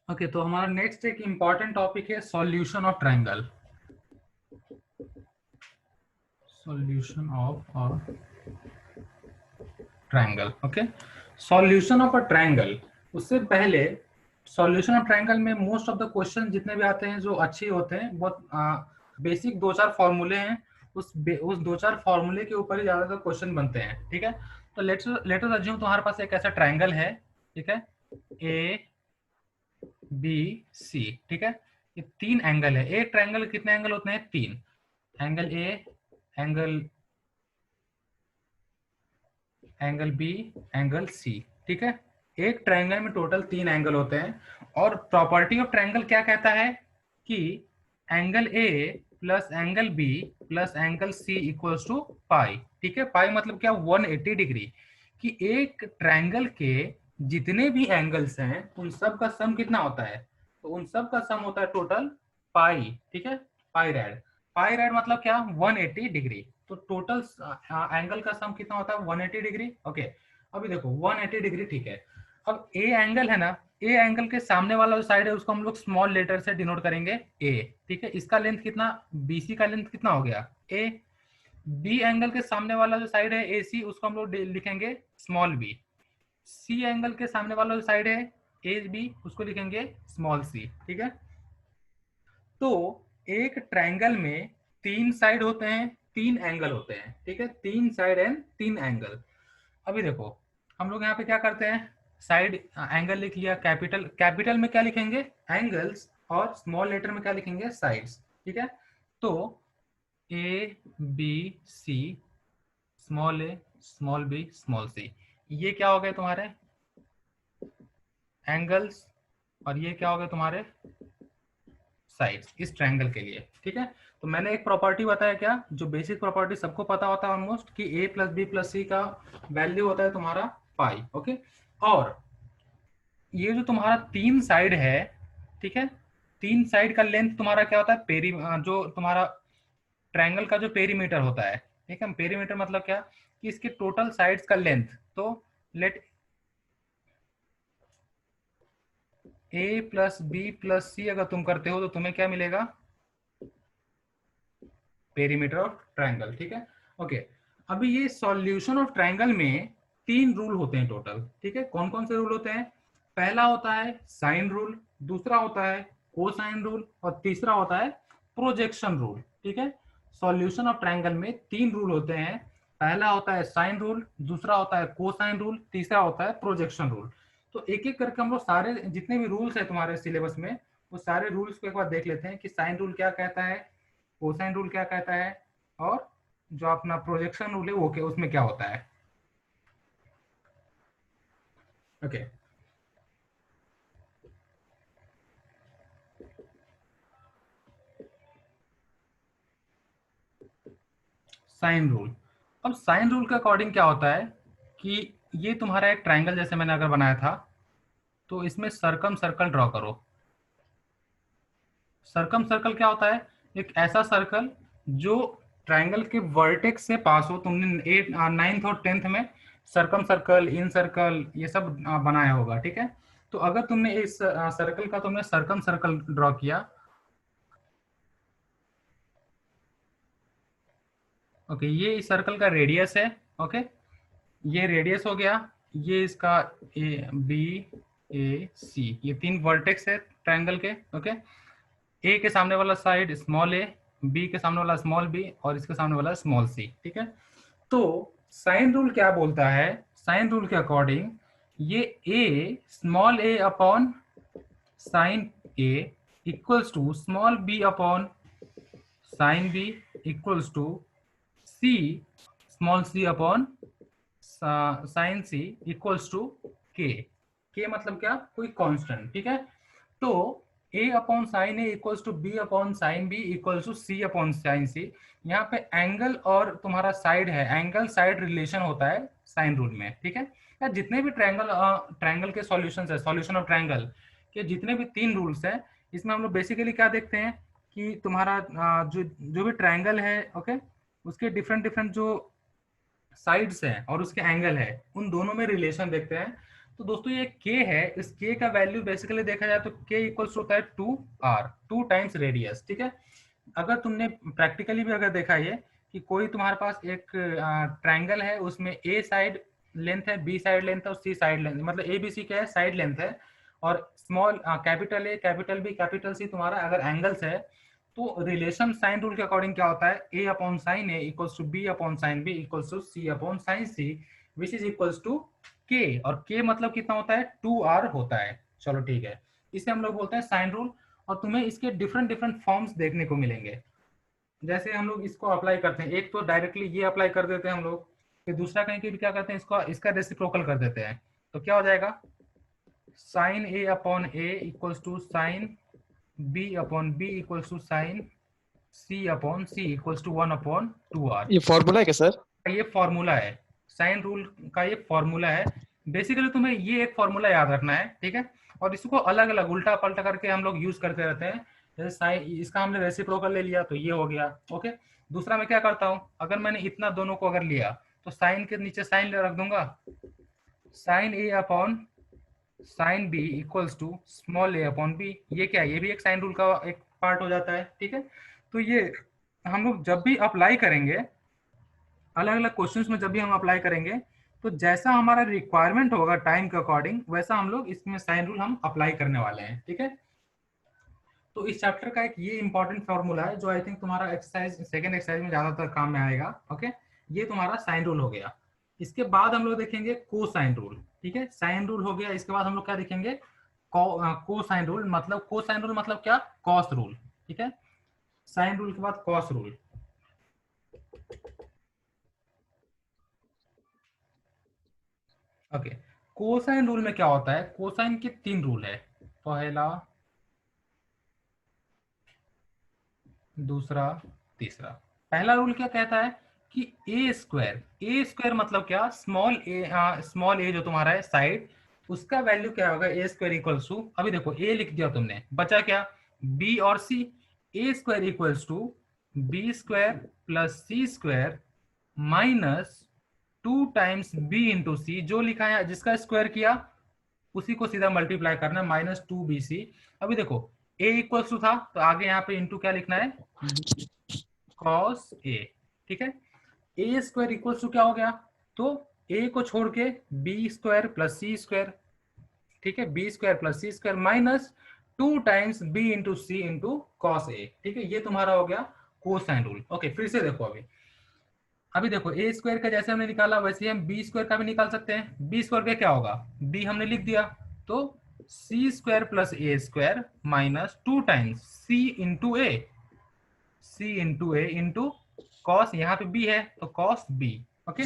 Okay, तो हमारा next एक इम्पॉर्टेंट टॉपिक है solution of triangle. Solution of a triangle. Okay, solution of a triangle. उससे पहले सॉल्यूशन ऑफ ट्रायंगल में मोस्ट ऑफ द क्वेश्चन जितने भी आते हैं जो अच्छे होते हैं, बहुत बेसिक दो चार फॉर्मूले हैं। उस दो चार फॉर्मूले के ऊपर ही ज्यादातर क्वेश्चन बनते हैं। ठीक है, तो लेट्स अज्यूम तुम्हारे पास एक ऐसा ट्रायंगल है। ठीक है, ए बी सी। ठीक है, ये तीन एंगल है। एक ट्रायंगल कितने एंगल होते हैं? तीन। Angle A, angle angle B, angle C. ठीक है, एक ट्रायंगल में टोटल तीन एंगल होते हैं। और प्रॉपर्टी ऑफ ट्रायंगल क्या कहता है कि angle A plus angle B plus angle C equals to pi. ठीक है, पाई मतलब क्या? 180 डिग्री। कि एक ट्रायंगल के जितने भी एंगल्स हैं उन सब का सम कितना होता है? तो उन सब का सम होता है टोटल पाई। ठीक है, पाई रेड। पाई रेड मतलब क्या? 180 डिग्री। तो टोटल एंगल का सम कितना होता है? 180 डिग्री। ओके, अभी देखो 180 डिग्री। ठीक है, अब ए एंगल है ना, ए एंगल के सामने वाला जो साइड है उसको हम लोग स्मॉल लेटर से डिनोट करेंगे ए। ठीक है, इसका लेंथ कितना? बीसी का लेंथ कितना हो गया? ए। बी एंगल के सामने वाला जो साइड है ए सी, उसको हम लोग लिखेंगे स्मॉल बी। सी एंगल के सामने वाला जो साइड है ए बी, उसको लिखेंगे स्मॉल सी। ठीक है, तो एक ट्रायंगल में तीन साइड होते हैं, तीन एंगल होते हैं। ठीक है, तीन साइड एंड तीन एंगल। अभी देखो हम लोग यहाँ पे क्या करते हैं, साइड एंगल लिख लिया। कैपिटल कैपिटल में क्या लिखेंगे? एंगल्स। और स्मॉल लेटर में क्या लिखेंगे? साइड्स। ठीक है, तो A B C, small A small B small C, ये क्या हो गए तुम्हारे एंगल्स। और ये क्या हो गए तुम्हारे साइड्स इस ट्रायंगल के लिए। ठीक है, तो मैंने एक प्रॉपर्टी बताया क्या, जो बेसिक प्रॉपर्टी सबको पता होता है ऑलमोस्ट, कि ए प्लस बी प्लस सी का वैल्यू होता है तुम्हारा पाई। ओके, और ये जो तुम्हारा तीन साइड है, ठीक है, तीन साइड का लेंथ तुम्हारा क्या होता है? जो तुम्हारा ट्रायंगल का जो पेरीमीटर होता है। ठीक है, पेरीमीटर मतलब क्या कि इसके टोटल साइड्स का लेंथ। तो लेट ए प्लस बी प्लस सी अगर तुम करते हो तो तुम्हें क्या मिलेगा? Perimeter of triangle. ठीक है, ओके। अभी ये सॉल्यूशन ऑफ ट्रायंगल में तीन रूल होते हैं टोटल। ठीक है, कौन कौन से रूल होते हैं? पहला होता है साइन रूल, दूसरा होता है कोसाइन रूल, और तीसरा होता है प्रोजेक्शन रूल। ठीक है, सॉल्यूशन ऑफ ट्रायंगल में तीन रूल होते हैं। पहला होता है साइन रूल, दूसरा होता है कोसाइन रूल, तीसरा होता है प्रोजेक्शन रूल। तो एक एक करके हम लोग सारे जितने भी रूल्स है तुम्हारे सिलेबस में, वो सारे रूल्स को एक बार देख लेते हैं कि साइन रूल क्या कहता है, कोसाइन रूल क्या कहता है, और जो अपना प्रोजेक्शन रूल है वो क्या, उसमें क्या होता है। Okay, sine rule. अब साइन रूल के अकॉर्डिंग क्या होता है कि ये तुम्हारा एक ट्रायंगल जैसे मैंने अगर बनाया था, तो इसमें सरकम सर्कल ड्रॉ करो। सरकम सर्कल क्या होता है? एक ऐसा सर्कल जो ट्रायंगल के वर्टेक्स से पास हो। तुमने एट नाइन्थ और टेंथ में सरकम सर्कल, इन सर्कल, ये सब बनाया होगा। ठीक है, तो अगर तुमने इस सर्कल का तुमने सरकम सर्कल ड्रॉ किया। ओके, ये इस सर्कल का रेडियस है। ओके, ये रेडियस हो गया। ये इसका ए बी ए सी, ये तीन वर्टेक्स है ट्रायंगल के। ओके, ए के सामने वाला साइड स्मॉल ए, बी के सामने वाला स्मॉल बी, और इसके सामने वाला स्मॉल सी। ठीक है, तो साइन रूल क्या बोलता है? साइन रूल के अकॉर्डिंग ये A small A upon sine A equals to small B upon sine B equals to C small C upon sine C equals to K. K मतलब क्या? कोई कांस्टेंट। ठीक है, तो a upon sine A equals to B upon sine B equals to C upon sine C. यहाँ पे angle और तुम्हारा साइड है, एंगल साइड रिलेशन होता है साइन रूल में। ठीक है, या जितने भी ट्रायंगल ट्रायंगल के सॉल्यूशंस है, सॉल्यूशन ऑफ ट्रायंगल के जितने भी तीन रूल्स हैं, इसमें हम लोग बेसिकली क्या देखते हैं कि तुम्हारा जो जो भी ट्रायंगल है, ओके, उसके डिफरेंट डिफरेंट जो साइड्स हैं और उसके एंगल है, उन दोनों में रिलेशन देखते हैं। तो दोस्तों ये k है, इस k का वैल्यू बेसिकली देखा जाए तो k इक्वल्स होता है 2r, 2 टाइम्स रेडियस, ठीक है। अगर तुमने प्रैक्टिकली भी अगर देखा ये कि कोई तुम्हारे पास एक ट्रायंगल है, उसमें a साइड लेंथ है, b साइड लेंथ है और c साइड लेंथ, मतलब ए बी सी क्या है, साइड लेंथ है, और small capital A capital B capital C तुम्हारा अगर एंगल्स है, तो रिलेशन साइन रूल के अकॉर्डिंग क्या होता है, a upon sine A equals to b upon sine B equals to c upon sine C which is equals to k, और k मतलब कितना होता है, 2r होता है। चलो ठीक है, इसे हम लोग बोलते हैं साइन रूल। और तुम्हें इसके डिफरेंट डिफरेंट फॉर्म्स देखने को मिलेंगे। जैसे हम लोग इसको अप्लाई करते हैं, एक तो डायरेक्टली ये अप्लाई कर देते हैं हम लोग, फिर दूसरा कहीं कि क्या करते हैं, इसको इसका रेसिप्रोकल कर देते हैं। तो क्या हो जाएगा, sine A upon A equals to sine B upon B equals to sine C upon C equals to 1/2r। ये फॉर्मूला है क्या सर? ये फॉर्मूला है, साइन रूल का ये फॉर्मूला है। बेसिकली तुम्हें ये एक फॉर्मूला याद रखना है, ठीक है, और इसको अलग अलग उल्टा पलटा करके हम लोग यूज करते रहते हैं। जैसे साइन, इसका हमने रेसिप्रोकल ले लिया तो ये हो गया, ओके। दूसरा मैं क्या करता हूँ, अगर मैंने इतना दोनों को अगर लिया तो साइन के नीचे साइन रख दूंगा, sine A upon sine B equals to small A upon B. ये क्या है, ये भी एक साइन रूल का एक पार्ट हो जाता है, ठीक है। तो ये हम लोग जब भी अप्लाई करेंगे, अलग अलग क्वेश्चंस में जब भी हम अप्लाई करेंगे, तो जैसा हमारा रिक्वायरमेंट होगा टाइम के अकॉर्डिंग, वैसा हम लोग इसमें साइन रूल हम अप्लाई करने वाले हैं, ठीक है। तो इस चैप्टर का एक ये इंपॉर्टेंट फॉर्मूला है जो आई थिंक तुम्हारा एक्सरसाइज सेकंड एक्सरसाइज में ज्यादातर काम में आएगा, ओके। ये तुम्हारा साइन रूल हो गया। इसके बाद हम लोग देखेंगे को साइन रूल, ठीक है। साइन रूल हो गया, इसके बाद हम लोग क्या देखेंगे, को साइन रूल। मतलब को साइन रूल मतलब क्या, कॉस रूल, ठीक है। साइन रूल के बाद cos rule. Okay, cosine rule में क्या होता है, कोसाइन के 3 रूल है, पहला, दूसरा, तीसरा। पहला रूल क्या कहता है कि ए स्क्वायर मतलब क्या, स्मॉल ए जो तुम्हारा है साइड, उसका वैल्यू क्या होगा, ए स्क्वायर इक्वल्स टू, अभी देखो ए लिख दिया तुमने, बचा क्या, बी और C. A square equals to B square plus C square minus 2 times B into C, जो लिखा है जिसका स्क्वायर किया उसी को सीधा मल्टीप्लाई करना है, -2bc। अभी देखो a इक्वल्स टू था तो आगे यहाँ पे इंटू क्या लिखना है, cos a, ठीक है। ए स्क्वायर इक्वल्स टू क्या हो गया, तो a को छोड़ के B square plus C square, ठीक है, B square plus C square minus 2 times B into C into cos A, ठीक है। ये तुम्हारा हो गया कोसाइन रूल। ओके, फिर से देखो, अभी देखो ए स्क्वायर का जैसे हमने निकाला वैसे ही हम बी स्क्वायर का भी निकाल सकते हैं। बी स्क्वायर का क्या होगा, बी हमने लिख दिया, तो C square plus A square minus 2 times C into A, into cos, यहाँ पे बी है तो कॉस बी, ओके।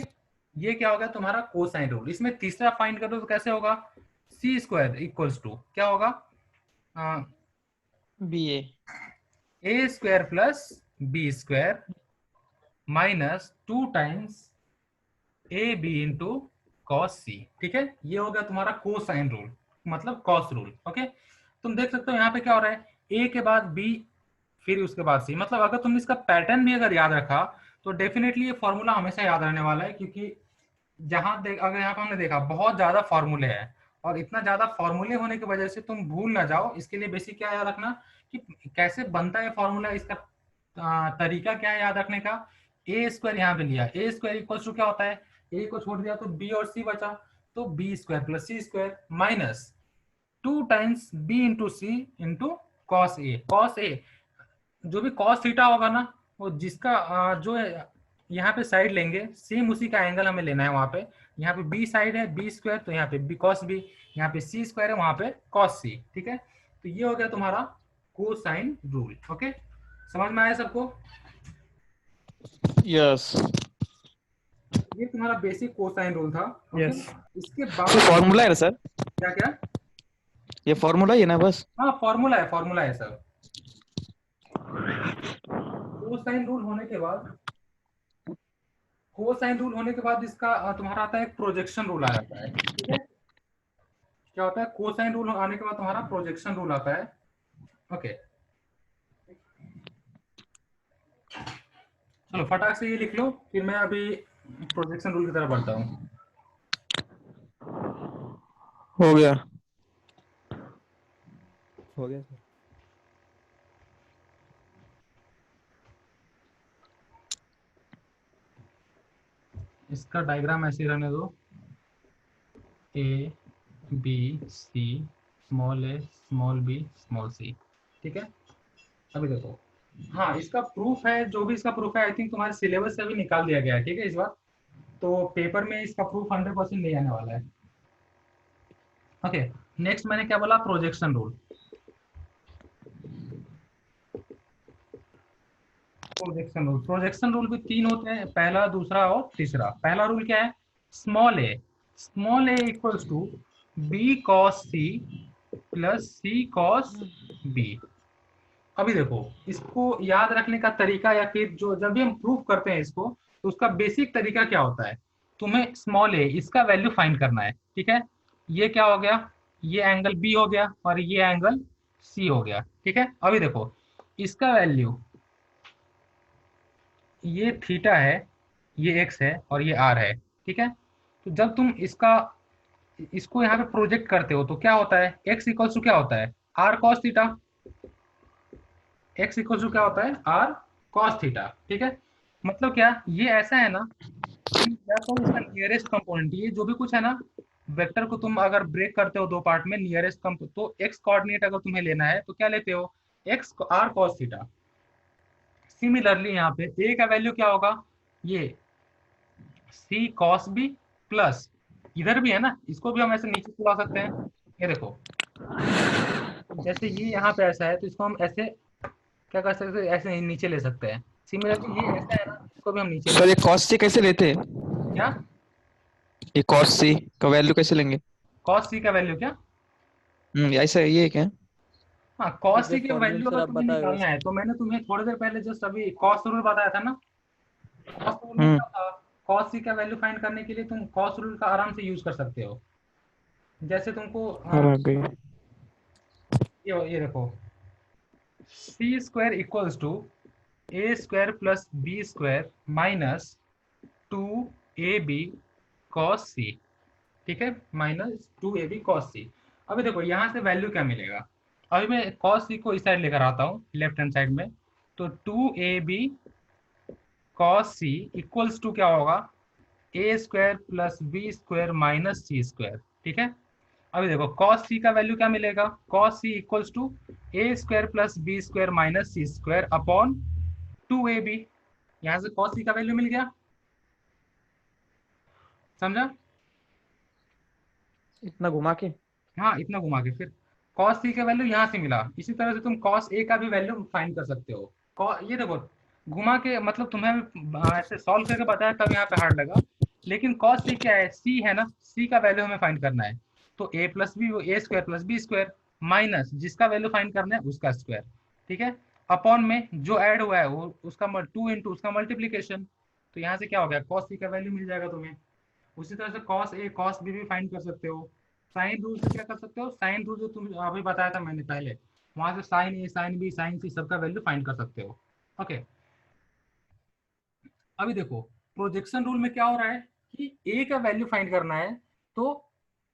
ये क्या होगा तुम्हारा कोसाइन रूल। इसमें तीसरा फाइंड करो तो कैसे होगा, सी स्क्वायर इक्वल्स टू क्या होगा, B A square plus B square minus 2 times A B into cos C, ठीक है। ये हो गया तुम्हारा कोसाइन रूल, मतलब कॉस रूल, ओके। तुम देख सकते हो यहाँ पे क्या हो रहा है, ए के बाद बी फिर उसके बाद सी। मतलब अगर तुमने इसका पैटर्न भी अगर याद रखा तो डेफिनेटली ये फॉर्मूला हमेशा याद रहने वाला है, क्योंकि अगर यहाँ पे हमने देखा बहुत ज्यादा फॉर्मूले हैं, और इतना ज्यादा फॉर्मूले होने की वजह से तुम भूल ना जाओ, इसके लिए बेसिक क्या याद रखना कि कैसे बनता है फॉर्मूला, इसका तरीका क्या है याद रखने का। ए स्क्वायर यहाँ पे लिया, ए स्क्वायर इक्वल टू क्या होता है, ए को छोड़ दिया तो बी और सी बचा, तो B square plus C square minus 2 times B into C into cos A. Cos A जो भी कॉस थीटा होगा ना, वो जिसका जो यहाँ पे साइड लेंगे सेम उसी का एंगल हमें लेना है वहां पे। यहाँ पे बी साइड है बी स्क्वायर, तो यहाँ पे बी कॉस बी, यहाँ पे सी स्क्वायर है वहां पे कॉस सी, ठीक है। तो ये हो गया तुम्हारा कोसाइन रूल, ओके। समझ में आया सबको, यस ये तुम्हारा बेसिक कोसाइन रूल था, ओके। यस। इसके ये बाद फॉर्मूला है ना सर? क्या क्या, ये फॉर्मूला ही है ना बस? हाँ फॉर्मूला है सब। कोसाइन रूल होने के बाद, कोसाइन रूल होने के बाद इसका तुम्हारा आता है प्रोजेक्शन रूल आ जाता है, ठीक है। क्या होता है, कोसाइन रूल आने के बाद तुम्हारा प्रोजेक्शन रूल आता है, ओके। चलो फटाक से ये लिख लो, फिर मैं अभी प्रोजेक्शन रूल की तरफ बढ़ता हूँ। हो गया। हो गया सर। इसका डायग्राम ऐसे ही रहने दो, A B C, small A small B small C, ठीक है। अभी देखो, हाँ इसका प्रूफ है, जो भी इसका प्रूफ है आई थिंक तुम्हारे सिलेबस से भी निकाल दिया गया है, ठीक है इस बार। तो पेपर में इसका प्रूफ 100% नहीं आने वाला है। ओके, नेक्स्ट मैंने क्या बोला, प्रोजेक्शन रूल। प्रोजेक्शन रूल भी तीन होते हैं, पहला दूसरा और तीसरा। पहला रूल क्या है, small A equals to B cos C plus C cos B. अभी देखो, इसको याद रखने का तरीका, या फिर जो जब भी हम प्रूफ करते हैं इसको, तो उसका बेसिक तरीका क्या होता है, तुम्हें स्मॉल ए इसका वैल्यू फाइंड करना है, ठीक है। ये क्या हो गया, ये एंगल बी हो गया और ये एंगल सी हो गया, ठीक है। अभी देखो, इसका वैल्यू, ये थीटा है, ये एक्स है और ये आर है, ठीक है। तो जब तुम इसको यहाँ पे प्रोजेक्ट करते हो तो क्या होता है, एक्स इक्वल्स टू क्या होता है, R cos theta. X equals to क्या होता है, आर कॉस थीटा, ठीक है। मतलब क्या, ये ऐसा है ना कि या तो इसका नियरेस्ट कंपोनेंट, ये जो भी कुछ है ना, वेक्टर को तुम अगर ब्रेक करते हो दो पार्ट में, नियरेस्ट कंपोनेंट, तो एक्स कोऑर्डिनेट अगर तुम्हें लेना है तो क्या लेते हो, X R cos theta. Similarly यहाँ पे ए का वैल्यू क्या होगा, ये सी कॉस बी प्लस, इधर भी है ना, इसको भी हम ऐसे नीचे चला सकते हैं। ये देखो, जैसे ये यहाँ पे ऐसा है तो इसको हम ऐसे क्या कर सकते हैं, ऐसे नीचे ले सकते हैं। सिमिलरली ये ऐसा है ना, इसको भी हम नीचे ले सर ये सकते कॉस सी कैसे लेते हैं? हैं। क्या, ये कॉस सी का वैल्यू कैसे लेंगे? कॉस सी का वैल्यू क्या, ऐसा ये है क्या? हाँ कॉस सी एग्जैक्ट के फॉर्मूला वैल्यू सर अगर आप तुम्हें बताए निकालना वैसे। है तो मैंने तुम्हें थोड़ी देर पहले जस्ट अभी कॉस रूल बताया था ना। कॉस रूल में हम्म। क्या था, कॉस सी का वैल्यू फाइंड करने के लिए तुम कॉस रूल का आराम से यूज कर सकते हो। जैसे तुमको और आ गई। ये देखो, C square equals to A square plus B square minus 2ab cos c, ठीक है, माइनस 2ab cos c। अभी देखो यहाँ से वैल्यू क्या मिलेगा, अभी मैं cos c को इस साइड लेकर आता हूँ, लेफ्ट हैंड साइड में। तो 2ab cos c equals to क्या होगा, A square plus B square minus C square, ठीक है। अभी देखो cos c का वैल्यू क्या मिलेगा, cos c equals to A square plus B square minus C square upon 2ab। यहाँ से cos c का वैल्यू मिल गया, समझा। इतना घुमा के। हाँ इतना घुमा के, फिर cos c का वैल्यू यहाँ से मिला, इसी तरह से तुम cos a का भी वैल्यू फाइंड कर सकते हो। ये देखो, घुमा के, मतलब तुम्हें ऐसे सॉल्व करके बताया तब यहाँ पे हार्ड लगा, लेकिन cos c क्या है, c है ना, c का वैल्यू हमें फाइंड करना है। तो a प्लस बी, वो A square plus B square minus जिसका वैल्यू फाइंड करना है उसका स्क्वायर, ठीक है, अपॉन में जो ऐड हुआ है वो उसका 2 इंटू उसका मल्टीप्लीकेशन। तो यहाँ से क्या हो गया, cos c का वैल्यू मिल जाएगा तुम्हें। उसी तरह से cos a cos b भी फाइंड कर सकते हो। साइन रूल से क्या कर सकते हो, साइन रूल जो तुम अभी बताया था मैंने पहले, वहां से साइन ए साइन बी साइन सी सबका वैल्यू फाइंड कर सकते हो। ओके, अभी देखो प्रोजेक्शन रूल में क्या हो रहा है कि ए का वैल्यू फाइंड करना है, तो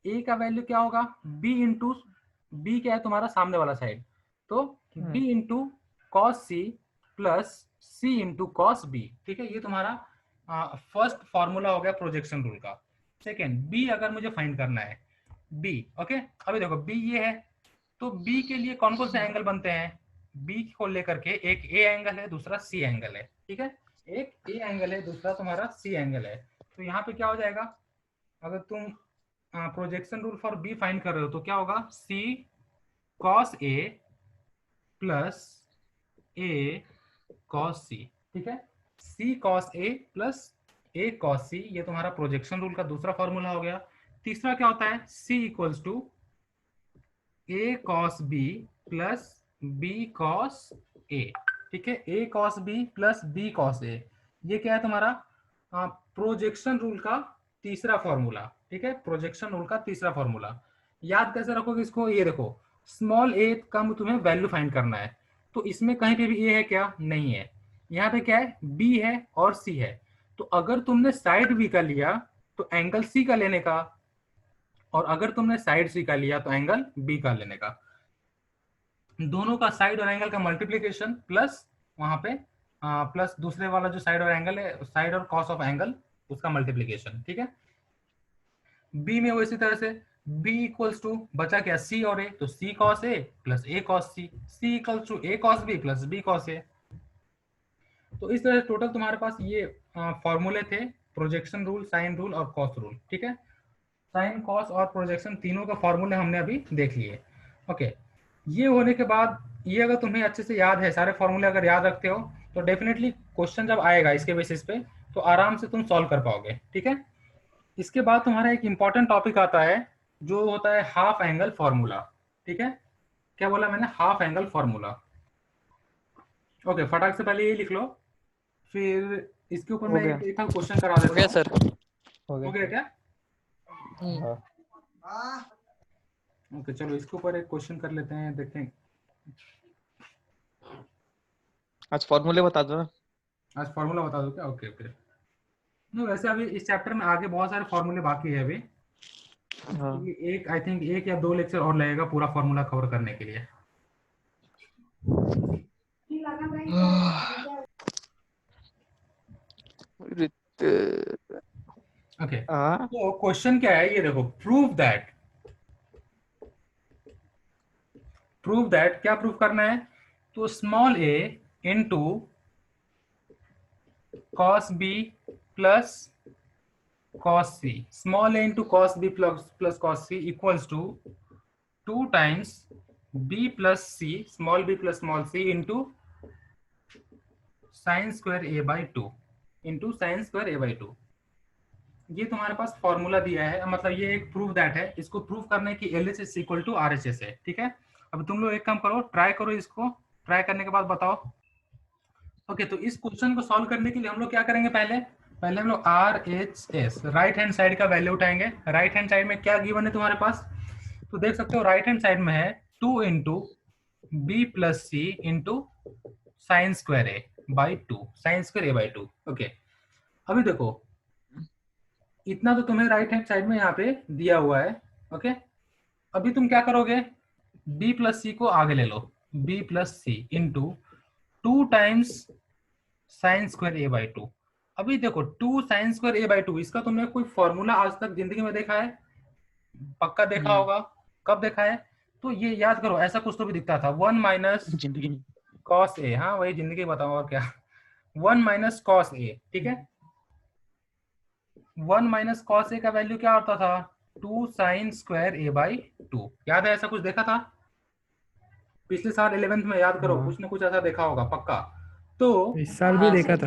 ए का वैल्यू क्या होगा, बी इंटू, बी क्या है तुम्हारा सामने वाला साइड, तो B into cos C plus C into cos B, ठीक है। ये तुम्हारा फर्स्ट फॉर्मूला हो गया प्रोजेक्शन रूल का। सेकेंड, बी अगर मुझे फाइंड करना है, बी, ओके। अभी देखो बी ये है, तो बी के लिए कौन कौन से एंगल बनते हैं, बी को लेकर के एक ए एंगल है, दूसरा सी एंगल है, ठीक है। एक ए एंगल है, दूसरा तुम्हारा सी एंगल है। तो यहाँ पे क्या हो जाएगा, अगर तुम projection rule for B find कर रहे हो तो क्या होगा, C cos A plus A cos C, ठीक है। C cos A plus A cos C, ये तुम्हारा प्रोजेक्शन रूल का दूसरा फॉर्मूला हो गया। तीसरा क्या होता है, C equals to A cos B plus B cos A, ठीक है, A cos B plus B cos A, ये क्या है तुम्हारा प्रोजेक्शन रूल का तीसरा फॉर्मूला, ठीक है, प्रोजेक्शन रूल का तीसरा फॉर्मूला। याद कैसे रखोगे इसको, ये देखो, स्मॉल ए का तुम्हें वैल्यू फाइंड करना है, तो इसमें कहीं पे भी ए है क्या, नहीं है, यहाँ पे क्या है, बी है और सी है। तो अगर तुमने साइड बी का लिया तो एंगल सी का लेने का, और अगर तुमने साइड सी का लिया तो एंगल बी का लेने का, दोनों का साइड और एंगल का मल्टीप्लीकेशन प्लस वहां पे प्लस दूसरे वाला जो साइड और एंगल है, साइड और कॉस ऑफ एंगल, उसका मल्टीप्लीकेशन। ठीक है, बी में वो इसी तरह से b इक्वल्स टू बचा क्या सी और a, तो c cos a plus a cos c, c equals to a cos b plus b cos a। तो इस तरह से टोटल तुम्हारे पास ये फॉर्मूले थे, प्रोजेक्शन रूल, साइन रूल और कॉस रूल। ठीक है, साइन कॉस और प्रोजेक्शन तीनों का फॉर्मूले हमने अभी देख लिए। ओके, ये होने के बाद ये अगर तुम्हें अच्छे से याद है, सारे फॉर्मूले अगर याद रखते हो, तो डेफिनेटली क्वेश्चन जब आएगा इसके बेसिस पे तो आराम से तुम सॉल्व कर पाओगे। ठीक है, इसके बाद तुम्हारा एक इंपॉर्टेंट टॉपिक आता है जो होता है हाफ एंगल फॉर्मूला। ठीक है, क्या बोला मैंने, हाफ एंगल फॉर्मूला। ओके, फटाक से पहले ये लिख लो, फिर इसके ऊपर हो मैं गया। एक क्वेश्चन करा हो देता गया हूँ। सर। हो गया क्या? हाँ। ओके, चलो इसके ऊपर एक क्वेश्चन कर लेते हैं, देखते हैं। आज फॉर्मूले बता दो ना। आज फॉर्मूला बता दो क्या? Okay okay. नहीं, वैसे अभी इस चैप्टर में आगे बहुत सारे फॉर्मूले बाकी है अभी, हाँ। एक आई थिंक 1 या 2 लेक्चर और लगेगा पूरा फॉर्मूला कवर करने के लिए। ओके, तो क्वेश्चन क्या है ये देखो, प्रूव दैट क्या प्रूव करना है, तो small a into cos B plus cos C, small a into cos B plus cos C equals to 2 times b plus C, small b plus small c into sine square a by 2 into sine square a by 2। ये तुम्हारे पास formula दिया है, मतलब ये एक proof that है, इसको prove करने की LHS इक्वल टू RHS है। ठीक है, अब तुम लोग एक काम करो, ट्राई करो, इसको ट्राई करने के बाद बताओ। ओके, तो इस क्वेश्चन को सॉल्व करने के लिए हम लोग क्या करेंगे, पहले हम लोग RHS राइट हैंड साइड का वैल्यू उठाएंगे। राइट हैंड साइड में क्या गिवन है तुम्हारे पास, तो देख सकते हो राइट हैंड साइड में है 2 into B plus C into sine square A by 2, sine square A by 2। Okay, अभी देखो इतना तो तुम्हें राइट हैंड साइड में यहाँ पे दिया हुआ है। ओके, अभी तुम क्या करोगे, b प्लस सी को आगे ले लो, b plus C into 2 times sine square A by 2। अभी देखो 2 साइन स्क्वायर ए बाई 2, इसका तुमने कोई फॉर्मूला आज तक जिंदगी में देखा है? पक्का देखा होगा। कब देखा है? तो ये याद करो, ऐसा कुछ तो भी दिखता था, 1 माइनस जिंदगी नहीं। कॉस ए, हाँ वही जिंदगी बताओ और क्या, 1 माइनस कॉस ए। ठीक है, 1 माइनस कॉस ए का वैल्यू क्या होता था, 2 साइन स्क्वायर ए बाई 2। याद है, ऐसा कुछ देखा था पिछले साल 11th में? याद करो, कुछ ना कुछ ऐसा देखा होगा पक्का। तो इस साल भी देखा था।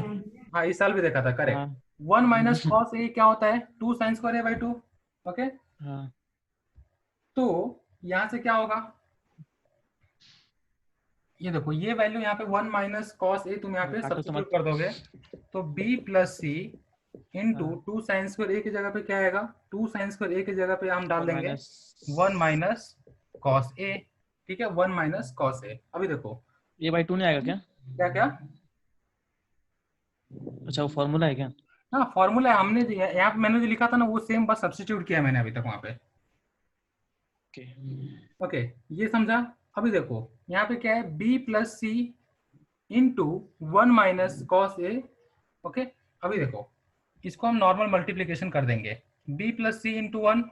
हाँ, इस साल भी देखा था, करेक्ट। 1 माइनस कॉस ए क्या होता है, 2 sine square A by 2। Okay, तो यहां से क्या होगा, ये देखो ये वैल्यू यहाँ पे 1 माइनस कॉस ए तुम यहाँ पे सब्स्टिट्यूट कर दोगे, तो b plus C into 2 sine square ए की जगह पे क्या आएगा, 2 साइन स्क्वायर ए की जगह पे हम डाल देंगे 1 माइनस कॉस ए। ठीक है, 1 माइनस कॉस ए। अभी देखो ए बाई 2 नहीं आएगा क्या? क्या क्या, अच्छा वो फॉर्मूला है क्या? हाँ फॉर्मूला है, हमने यहाँ पे मैंने जो लिखा था ना वो सेम, बस सब्स्टिट्यूट किया मैंने अभी तक वहां पे। ओके, ये समझा। अभी देखो यहाँ पे क्या है, b plus C into 1 minus cos A. Okay, अभी देखो इसको हम नॉर्मल मल्टीप्लीकेशन कर देंगे, b plus C into 1,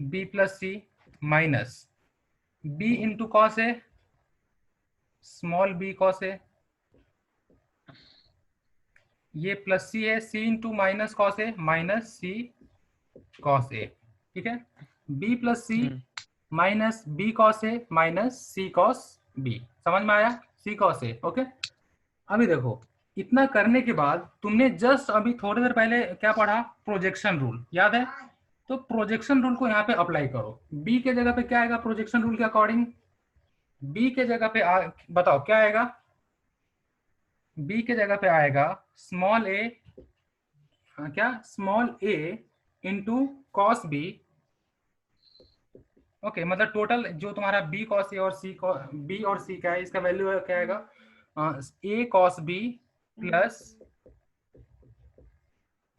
b plus C minus b into cos A, small b cos A, ये प्लस सी है, c into minus cos A minus c cos A. ठीक है, b plus C minus B cos A minus C cos B. समझ में आया, सी cos ए। Okay, अभी देखो इतना करने के बाद तुमने जस्ट अभी थोड़ी देर पहले क्या पढ़ा, प्रोजेक्शन रूल, याद है? तो प्रोजेक्शन रूल को यहाँ पे अप्लाई करो, बी के जगह पे क्या आएगा प्रोजेक्शन रूल के अकॉर्डिंग, बी के जगह पे बताओ क्या आएगा, बी के जगह पे आएगा स्मॉल ए, क्या स्मॉल ए इंटू कॉस बी। ओके, मतलब टोटल जो तुम्हारा बी कॉस ए और बी और सी का है, इसका वैल्यू क्या आएगा, A cos B plus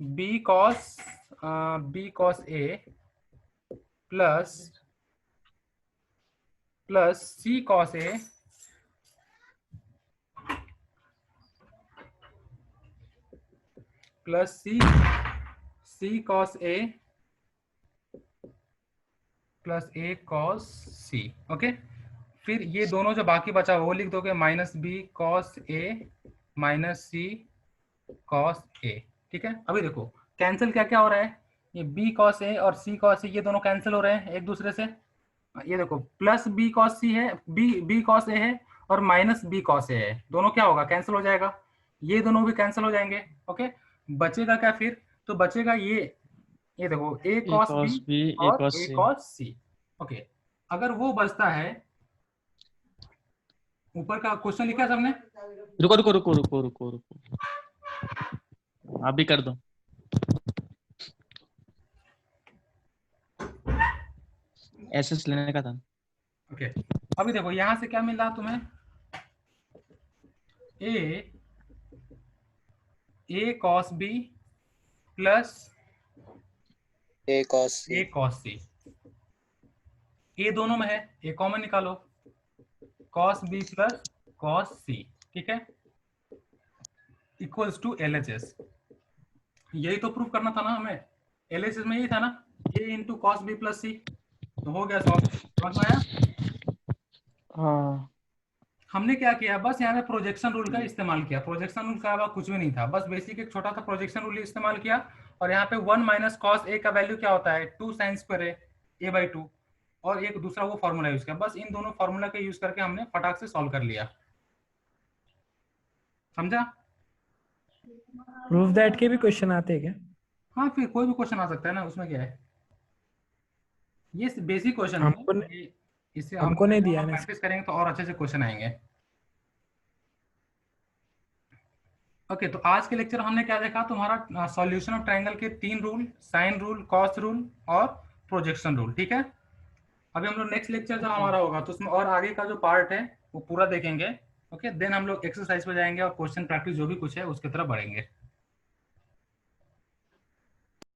B cos A plus C cos A plus C cos A plus A cos C. Okay, फिर ये दोनों जो बाकी बचा वो लिख दोगे, minus B cos A minus C cos A. ठीक है, अभी देखो कैंसिल क्या क्या हो रहा है, ये बी कॉस ए और सी कॉस ए ये दोनों कैंसिल हो रहे हैं एक दूसरे से। ये देखो प्लस बी कॉस सी है, बी कॉस ए है, और माइनस बी कॉस ए है, दोनों क्या होगा, कैंसिल हो जाएगा, ये दोनों भी कैंसिल हो जाएंगे। ओके, बचेगा क्या फिर, तो बचेगा ये देखो ए ए कॉस कॉस बी बी ए और cos A C. Cos C. Okay, अगर वो बचता है, ऊपर का क्वेश्चन लिखा है सबने? रुको रुको रुको रुको रुको रुको, आप भी कर दो। एसएस लेने का था। ओके, अभी देखो यहां से क्या मिल रहा तुम्हें, ए cos B plus A cos सी। ए दोनों में है, ए कॉमन निकालो, cos B plus cos C. ठीक है, इक्वल्स टू एलएचएस। यही तो प्रूफ करना था ना हमें, एलएचएस में यही था ना, ए इंटू कॉस बी प्लस सी। तो हो गया सॉल्व, समझ में आया? हाँ हमने क्या किया, बस यहाँ पे प्रोजेक्शन रूल का इस्तेमाल किया, प्रोजेक्शन रूल का अलावा कुछ भी नहीं था, बस बेसिक एक छोटा सा प्रोजेक्शन रूल इस्तेमाल किया। और यहाँ पे 1 माइनस कॉस ए का वैल्यू क्या होता है, 2 साइन स्क्वायर ए बाई 2, और एक दूसरा वो फॉर्मूला यूज किया, बस इन दोनों फॉर्मूला का यूज करके हमने फटाक से सॉल्व कर लिया। समझा? प्रूफ दैट के भी क्वेश्चन आते हैं क्या? हाँ, फिर कोई भी क्वेश्चन आ सकता है ना, उसमें क्या है, ये बेसिक क्वेश्चन हमको थे, इससे हमको नहीं दिया है ना प्रैक्टिस करेंगे तो और अच्छे से क्वेश्चन आएंगे। ओके, तो आज के लेक्चर हमने क्या देखा, तुम्हारा सॉल्यूशन ऑफ ट्रायंगल के 3 rule, sine rule, cos rule और प्रोजेक्शन रूल। ठीक है, अभी हम लोग नेक्स्ट लेक्चर जब हमारा होगा तो उसमें और आगे का जो पार्ट है वो पूरा देखेंगे। ओके, देन हम लोग एक्सरसाइज पे जाएंगे और क्वेश्चन प्रैक्टिस जो भी कुछ है उसकी तरफ बढ़ेंगे।